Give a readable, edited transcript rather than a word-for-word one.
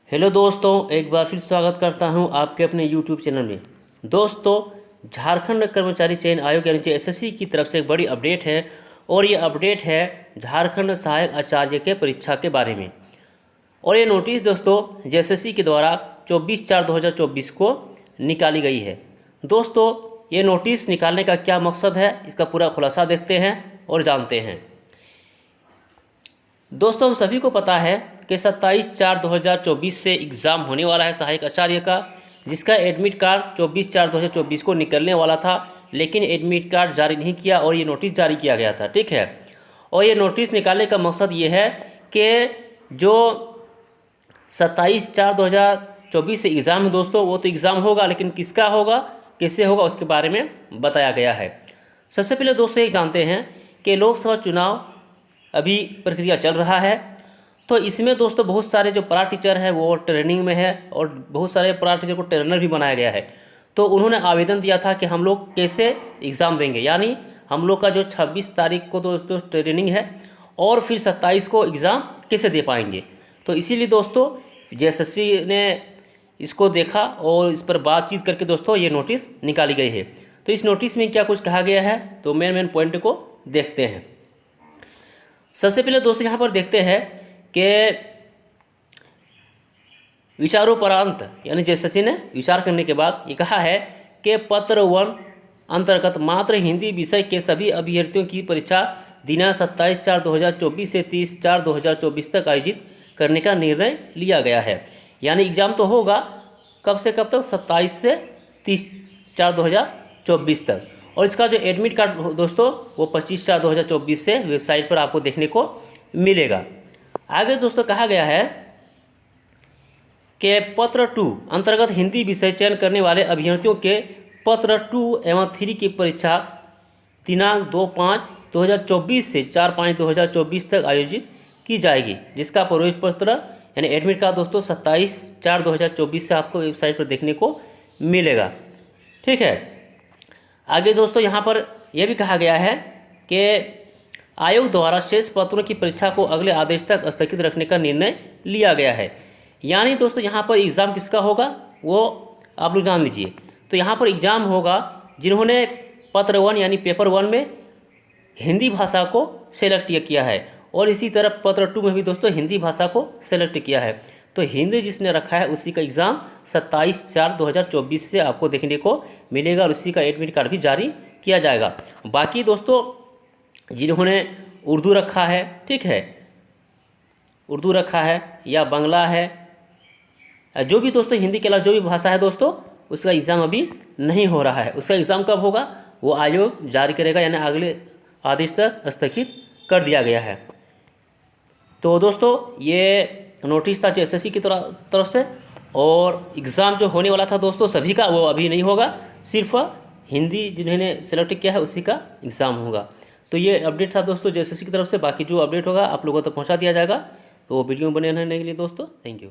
Hello दोस्तों, एक बार फिर स्वागत करता हूं आपके अपने यूट्यूब चैनल में। दोस्तों, झारखंड कर्मचारी चयन आयोग यानी कि एसएससी की तरफ से एक बड़ी अपडेट है और ये अपडेट है झारखंड सहायक आचार्य के परीक्षा के बारे में। और ये नोटिस दोस्तों एसएससी के द्वारा 24/4/2024 को निकाली गई है। दोस्तों, ये नोटिस निकालने का क्या मकसद है, इसका पूरा खुलासा देखते हैं और जानते हैं। दोस्तों, हम सभी को पता है कि 27/4/2024 से एग्ज़ाम होने वाला है सहायक आचार्य का, जिसका एडमिट कार्ड 24/4/2024 को निकलने वाला था, लेकिन एडमिट कार्ड जारी नहीं किया और ये नोटिस जारी किया गया था। ठीक है, और ये नोटिस निकालने का मकसद ये है कि जो 27/4/2024 से एग्ज़ाम है दोस्तों, वो तो एग्ज़ाम होगा, लेकिन किसका होगा, कैसे होगा, उसके बारे में बताया गया है। सबसे पहले दोस्तों ये जानते हैं कि लोकसभा चुनाव अभी प्रक्रिया चल रहा है, तो इसमें दोस्तों बहुत सारे जो पारा टीचर है वो ट्रेनिंग में है और बहुत सारे पारा टीचर को ट्रेनर भी बनाया गया है। तो उन्होंने आवेदन दिया था कि हम लोग कैसे एग्ज़ाम देंगे, यानी हम लोग का जो 26 तारीख को दोस्तों ट्रेनिंग है और फिर 27 को एग्ज़ाम कैसे दे पाएंगे। तो इसीलिए दोस्तों एसएससी ने इसको देखा और इस पर बातचीत करके दोस्तों ये नोटिस निकाली गई है। तो इस नोटिस में क्या कुछ कहा गया है, तो मेन पॉइंट को देखते हैं। सबसे पहले दोस्तों यहाँ पर देखते हैं कि विचारोपरांत यानी एसएससी ने विचार करने के बाद ये कहा है कि पत्र 1 अंतर्गत मात्र हिंदी विषय के सभी अभ्यर्थियों की परीक्षा दिनांक 27/4/2024 से 30/4/2024 तक आयोजित करने का निर्णय लिया गया है। यानी एग्ज़ाम तो होगा कब से कब तक, 27 से 30/4/2024 तक। और इसका जो एडमिट कार्ड दोस्तों वो 25/4/2024 से वेबसाइट पर आपको देखने को मिलेगा। आगे दोस्तों कहा गया है कि पत्र 2 अंतर्गत हिंदी विषय चयन करने वाले अभ्यर्थियों के पत्र 2 एवं 3 की परीक्षा दिनांक 2/5/2024 से 4/5/2024 तक आयोजित की जाएगी, जिसका प्रवेश पत्र यानी एडमिट कार्ड दोस्तों 27/4/2024 से आपको वेबसाइट पर देखने को मिलेगा। ठीक है, आगे दोस्तों यहाँ पर यह भी कहा गया है कि आयोग द्वारा शेष पत्रों की परीक्षा को अगले आदेश तक स्थगित रखने का निर्णय लिया गया है। यानी दोस्तों यहाँ पर एग्ज़ाम किसका होगा वो आप लोग जान लीजिए। तो यहाँ पर एग्ज़ाम होगा जिन्होंने पत्र 1 यानी पेपर 1 में हिंदी भाषा को सेलेक्ट किया है और इसी तरह पत्र 2 में भी दोस्तों हिंदी भाषा को सेलेक्ट किया है। तो हिंदी जिसने रखा है उसी का एग्ज़ाम 27/4/2024 से आपको देखने को मिलेगा और उसी का एडमिट कार्ड भी जारी किया जाएगा। बाकी दोस्तों जिन्होंने उर्दू रखा है, ठीक है, उर्दू रखा है या बांग्ला है, जो भी दोस्तों हिंदी के अलावा जो भी भाषा है दोस्तों, उसका एग्ज़ाम अभी नहीं हो रहा है। उसका एग्ज़ाम कब होगा वो आयोग जारी करेगा, यानी अगले आदेश तक स्थगित कर दिया गया है। तो दोस्तों ये नोटिस था एसएससी की तरफ से, और एग्ज़ाम जो होने वाला था दोस्तों सभी का वो अभी नहीं होगा, सिर्फ हिंदी जिन्होंने सेलेक्ट किया है उसी का एग्ज़ाम होगा। तो ये अपडेट था दोस्तों एसएससी की तरफ से। बाकी जो अपडेट होगा आप लोगों तक पहुंचा दिया जाएगा। तो वो वीडियो बने रहने के लिए दोस्तों थैंक यू।